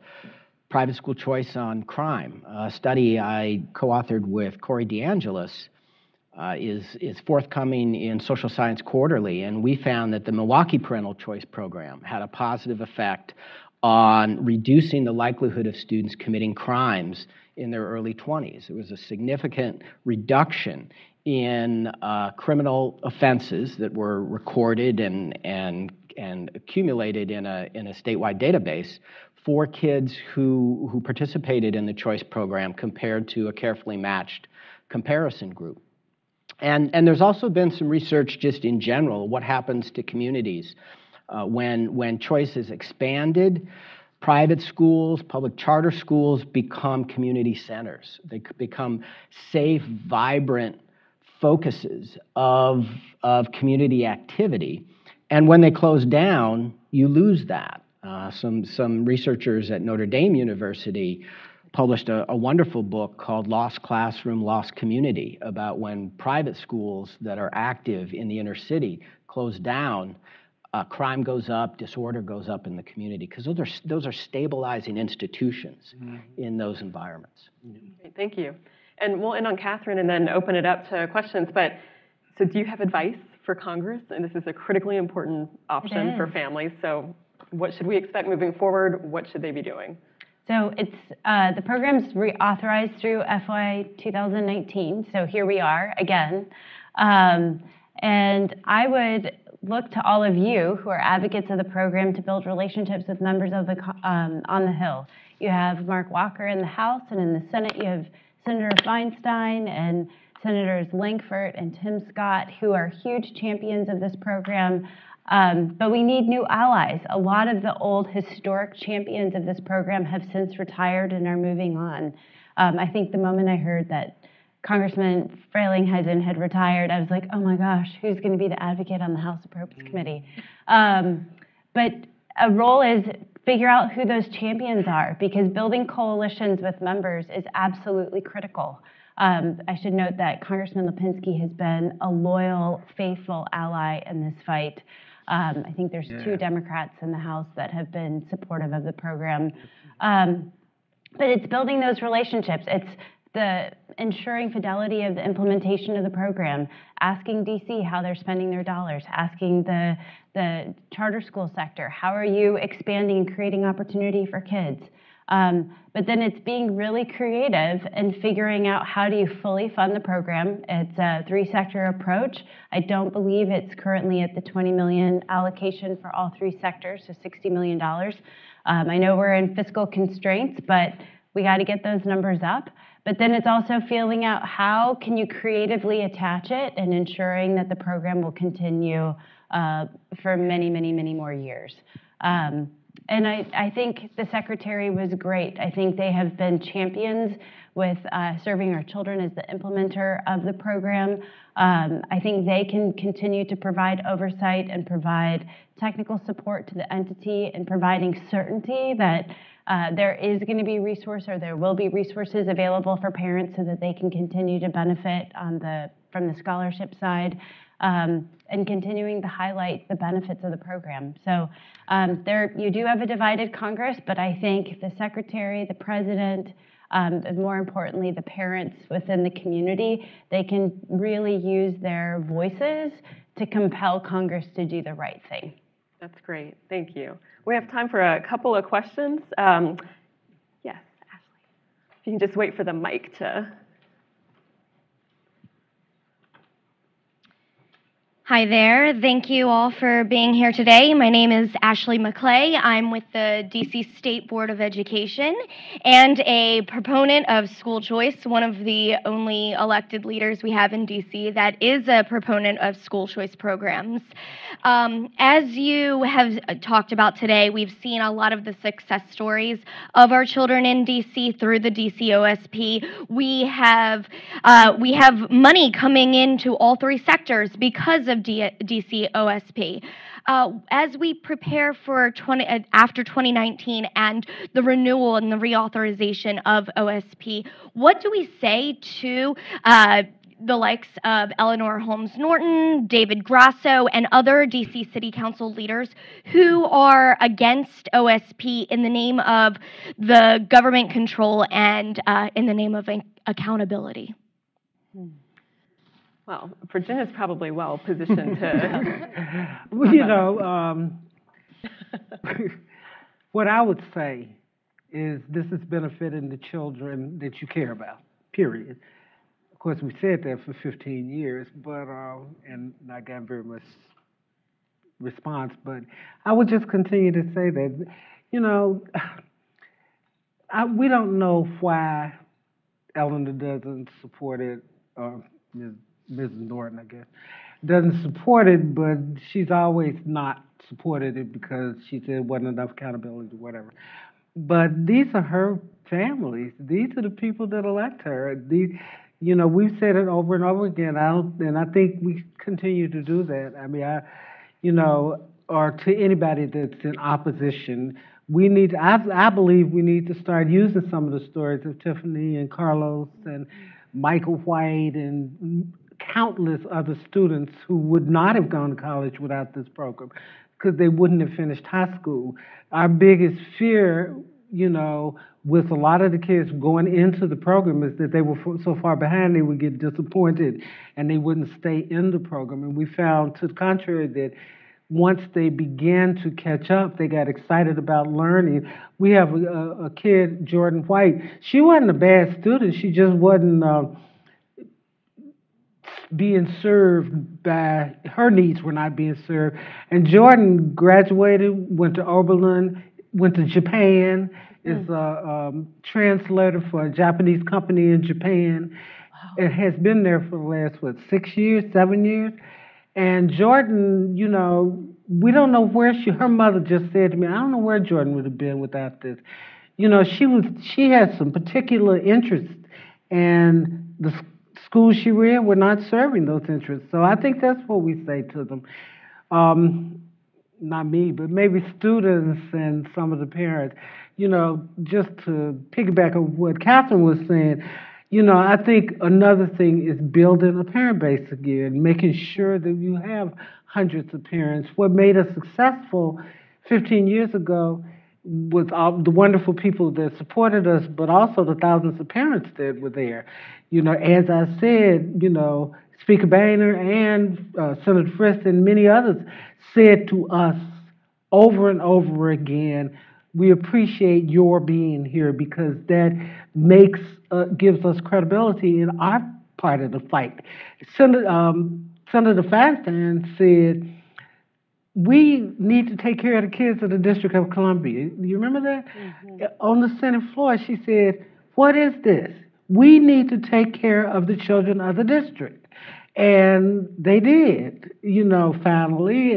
private school choice on crime. A study I co-authored with Corey DeAngelis is forthcoming in Social Science Quarterly, and we found that the Milwaukee Parental Choice Program had a positive effect on reducing the likelihood of students committing crimes in their early 20s. There was a significant reduction in criminal offenses that were recorded and accumulated in a statewide database for kids who participated in the choice program compared to a carefully matched comparison group. And there's also been some research just in general, what happens to communities when choice is expanded. Private schools, public charter schools become community centers. They become safe, vibrant focuses of community activity. And when they close down, you lose that. Some researchers at Notre Dame University published a wonderful book called Lost Classroom, Lost Community about when private schools that are active in the inner city close down, crime goes up, disorder goes up in the community, because those are stabilizing institutions in those environments. Great, thank you. And we'll end on Catherine and then open it up to questions. But so do you have advice for Congress? And this is a critically important option for families. So what should we expect moving forward? What should they be doing? So it's the program's reauthorized through FY 2019. So here we are again. And I would look to all of you who are advocates of the program to build relationships with members of the on the Hill. You have Mark Walker in the House, and in the Senate you have Senator Feinstein and Senators Lankford and Tim Scott, who are huge champions of this program. But we need new allies. A lot of the old historic champions of this program have since retired and are moving on. I think the moment I heard that Congressman Frelinghuysen had retired, I was like, oh my gosh, who's going to be the advocate on the House Appropriates Committee? But a role is figure out who those champions are, because building coalitions with members is absolutely critical. I should note that Congressman Lipinski has been a loyal, faithful ally in this fight. I think there's 2 Democrats in the House that have been supportive of the program. But it's building those relationships. It's the ensuring fidelity of the implementation of the program, asking DC how they're spending their dollars, asking the charter school sector, how are you expanding and creating opportunity for kids? But then it's being really creative and figuring out how do you fully fund the program. It's a 3-sector approach. I don't believe it's currently at the $20 million allocation for all 3 sectors, so $60 million. I know we're in fiscal constraints, but we got to get those numbers up. But then it's also feeling out how can you creatively attach it and ensuring that the program will continue for many, many, many more years. And I think the Secretary was great. I think they have been champions with serving our children as the implementer of the program. I think they can continue to provide oversight and provide technical support to the entity and providing certainty that there is going to be there will be resources available for parents so that they can continue to benefit from the scholarship side. And continuing to highlight the benefits of the program. So you do have a divided Congress, but I think the Secretary, the President, and more importantly, the parents within the community, they can really use their voices to compel Congress to do the right thing. That's great. Thank you. We have time for a couple of questions. Yes, Ashley. If you can just wait for the mic to... Hi there. Thank you all for being here today. My name is Ashley McClay. I'm with the DC State Board of Education and a proponent of school choice, one of the only elected leaders we have in DC that is a proponent of school choice programs. As you have talked about today, we've seen a lot of the success stories of our children in DC through the DC OSP. We have money coming into all three sectors because of DC OSP. As we prepare for after 2019 and the renewal and the reauthorization of OSP, what do we say to the likes of Eleanor Holmes Norton, David Grasso, and other DC City Council leaders who are against OSP in the name of the government control and in the name of accountability? Well, Virginia's probably well positioned to. What I would say is this is benefiting the children that you care about, period. Of course, we said that for 15 years, but and not gotten very much response. But I would just continue to say that, we don't know why Eleanor doesn't support it, or Mrs. Norton, I guess, doesn't support it, but she's always not supported it because she said it wasn't enough accountability or whatever. But these are her families. These are the people that elect her. We've said it over and over again. And I think we continue to do that. I mean, or to anybody that's in opposition, I believe we need to start using some of the stories of Tiffany and Carlos and Michael White and countless other students who would not have gone to college without this program because they wouldn't have finished high school. Our biggest fear, with a lot of the kids going into the program is that they were so far behind they would get disappointed and they wouldn't stay in the program. And we found, to the contrary, that once they began to catch up, they got excited about learning. We have a kid, Jordan White. She wasn't a bad student. She just wasn't being served by, her needs were not being served. And Jordan graduated, went to Oberlin, went to Japan, is a translator for a Japanese company in Japan. Wow. It has been there for the last, 6 years, 7 years? And Jordan, we don't know where her mother just said to me, I don't know where Jordan would have been without this. She had some particular interests, and the schools she read were not serving those interests. So I think that's what we say to them. Not me, but maybe students and some of the parents. Just to piggyback on what Catherine was saying, I think another thing is building a parent base again, making sure that you have hundreds of parents. What made us successful 15 years ago was all the wonderful people that supported us, but also the thousands of parents that were there. As I said, Speaker Boehner and Senator Frist and many others said to us over and over again, we appreciate your being here because that gives us credibility in our part of the fight. Senator Feinstein said, we need to take care of the kids of the District of Columbia. Do you remember that? Mm-hmm. On the Senate floor, she said, what is this? We need to take care of the children of the district. And they did, finally.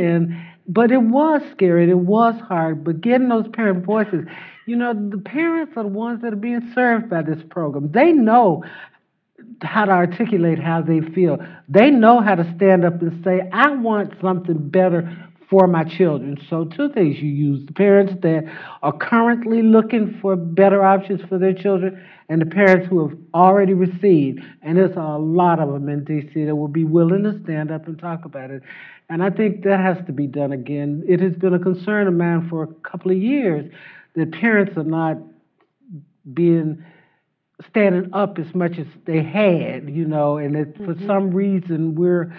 But it was scary, it was hard, but getting those parent voices, the parents are the ones that are being served by this program. They know how to articulate how they feel. They know how to stand up and say, I want something better for my children. So two things you use: the parents that are currently looking for better options for their children and the parents who have already received. And there's a lot of them in DC that will be willing to stand up and talk about it. And I think that has to be done again. It has been a concern of mine for a couple of years that parents are not standing up as much as they had, and that for some reason we're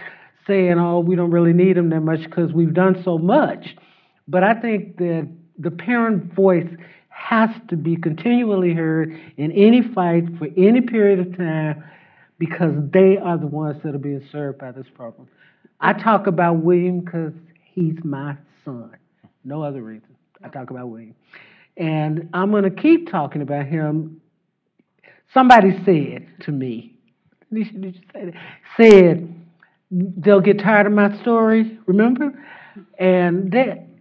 saying, oh, we don't really need them that much because we've done so much. But I think that the parent voice has to be continually heard in any fight for any period of time because they are the ones that are being served by this program. I talk about William because he's my son. No other reason. I talk about William. And I'm going to keep talking about him. Somebody said to me, did you say that? Said, they'll get tired of my story, remember? And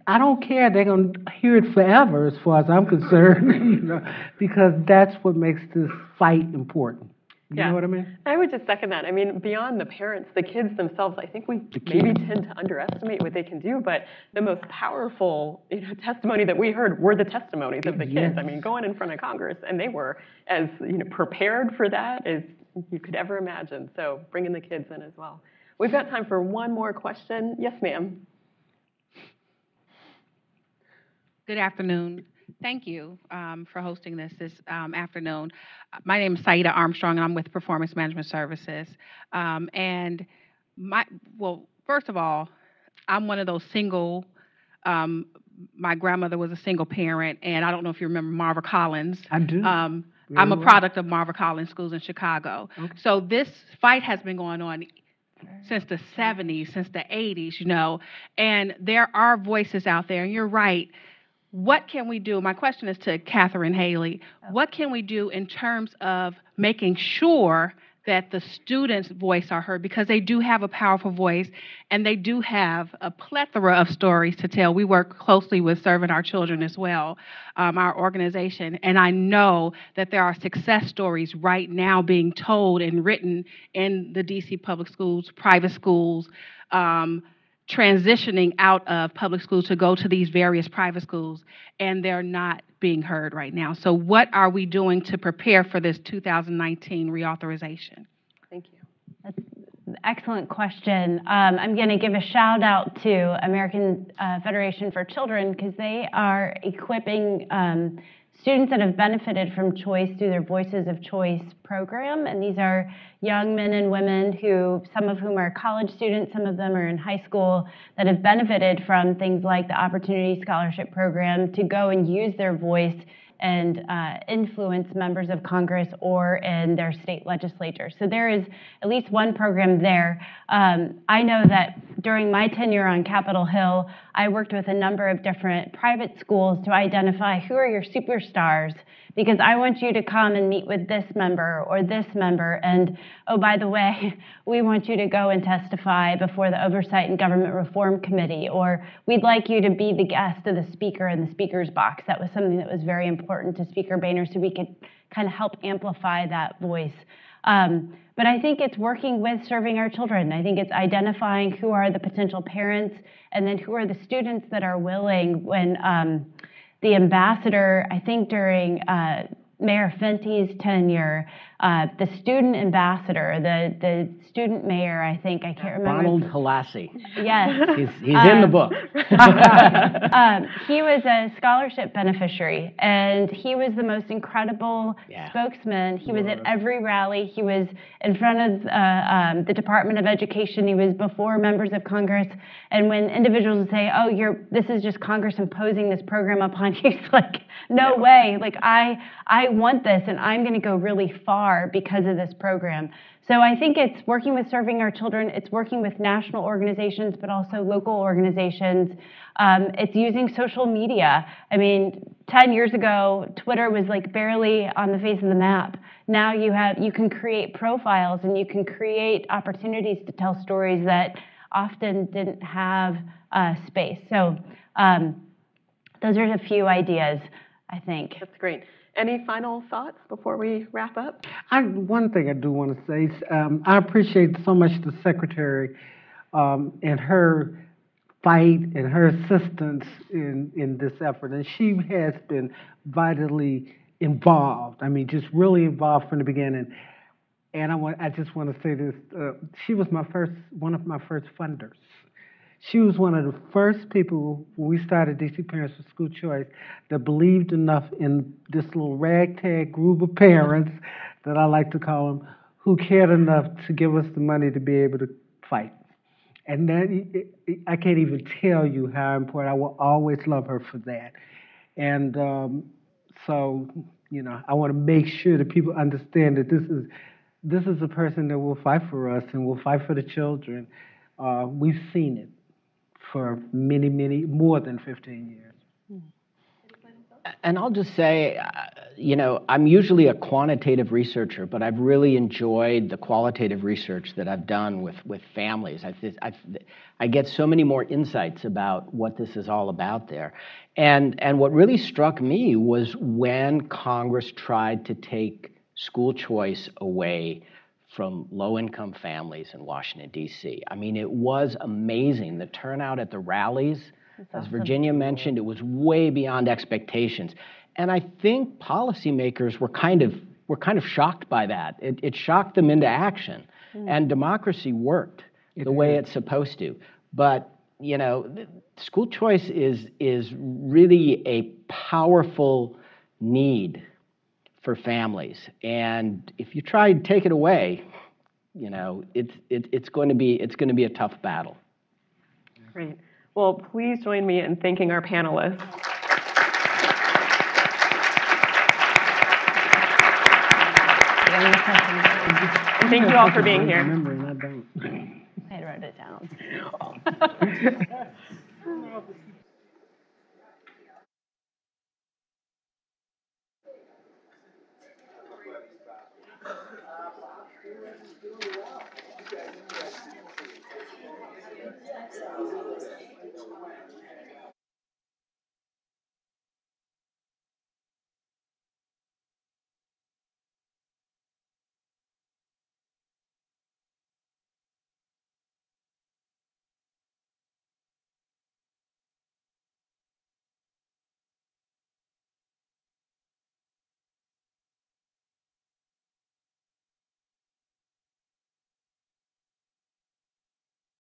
I don't care. They're going to hear it forever as far as I'm concerned, because that's what makes this fight important. You know what I mean? I would just second that. I mean, beyond the parents, the kids themselves, I think we maybe tend to underestimate what they can do, but the most powerful testimony that we heard were the testimonies of the kids. Yes. I mean, going in front of Congress, and they were as prepared for that as you could ever imagine. So bringing the kids in as well. We've got time for one more question. Yes, ma'am. Good afternoon. Thank you for hosting this afternoon. My name is Saida Armstrong, and I'm with Performance Management Services. First of all, I'm one of those single. My grandmother was a single parent, and I don't know if you remember Marva Collins. I do. I'm a product of Marva Collins schools in Chicago. Okay. So this fight has been going on since the 70s, since the 80s, and there are voices out there, and you're right. What can we do? My question is to Catherine Haley. What can we do in terms of making sure that the students' voice are heard? Because they do have a powerful voice, and they do have a plethora of stories to tell. We work closely with Serving Our Children as well, our organization, and I know that there are success stories right now being told and written in the DC public schools, private schools, transitioning out of public schools to go to these various private schools, and they're not being heard right now. So what are we doing to prepare for this 2019 reauthorization? Thank you. That's an excellent question. I'm going to give a shout out to American Federation for Children, because they are equipping students that have benefited from choice through their Voices of Choice program. And these are young men and women some of whom are college students, some of them are in high school, that have benefited from things like the Opportunity Scholarship Program to go and use their voice and influence members of Congress or in their state legislature. So there is at least one program there. I know that during my tenure on Capitol Hill, I worked with a number of different private schools to identify who are your superstars, because I want you to come and meet with this member or this member, and oh, by the way, we want you to go and testify before the Oversight and Government Reform Committee, or we'd like you to be the guest of the speaker in the speaker's box. That was something that was very important to Speaker Boehner, so we could kind of help amplify that voice. But I think it's working with Serving Our Children. I think it's identifying who are the potential parents, and then who are the students that are willing. When the ambassador, I think during Mayor Fenty's tenure, the student ambassador, the student mayor, I think, I can't remember. Ronald Halassi. Yes. He's in the book. He was a scholarship beneficiary, and he was the most incredible spokesman. He was at every rally. He was in front of the Department of Education. He was before members of Congress. And when individuals would say, oh, this is just Congress imposing this program upon you, he's like, no way. Like, I want this, and I'm going to go really far because of this program. So I think it's working with Serving Our Children. It's working with national organizations, but also local organizations. It's using social media. I mean, 10 years ago, Twitter was like barely on the face of the map. Now you can create profiles, and you can create opportunities to tell stories that often didn't have space. So those are a few ideas, I think. That's great. Any final thoughts before we wrap up? One thing I do want to say, I appreciate so much the Secretary and her fight and her assistance in this effort. And she has been vitally involved. I mean, just really involved from the beginning. And I just want to say this, she was one of my first funders. She was one of the first people, when we started DC Parents for School Choice, that believed enough in this little ragtag group of parents, that I like to call them, who cared enough to give us the money to be able to fight. And that, I can't even tell you how important. I will always love her for that. And so, I want to make sure that people understand that this is a person that will fight for us and will fight for the children. we've seen it for many, many, more than 15 years. And I'll just say, I'm usually a quantitative researcher, but I've really enjoyed the qualitative research that I've done with families. I get so many more insights about what this is all about there. And what really struck me was when Congress tried to take school choice away from low-income families in Washington, D.C. I mean, it was amazing. The turnout at the rallies, as Virginia mentioned, it was way beyond expectations. And I think policymakers were kind of shocked by that. It shocked them into action. And democracy worked the way it's supposed to. But, school choice is really a powerful need for families. And if you try to take it away, it's going to be a tough battle. Great. Well, please join me in thanking our panelists. And thank you all for being here. Remembering, I don't. I wrote it down.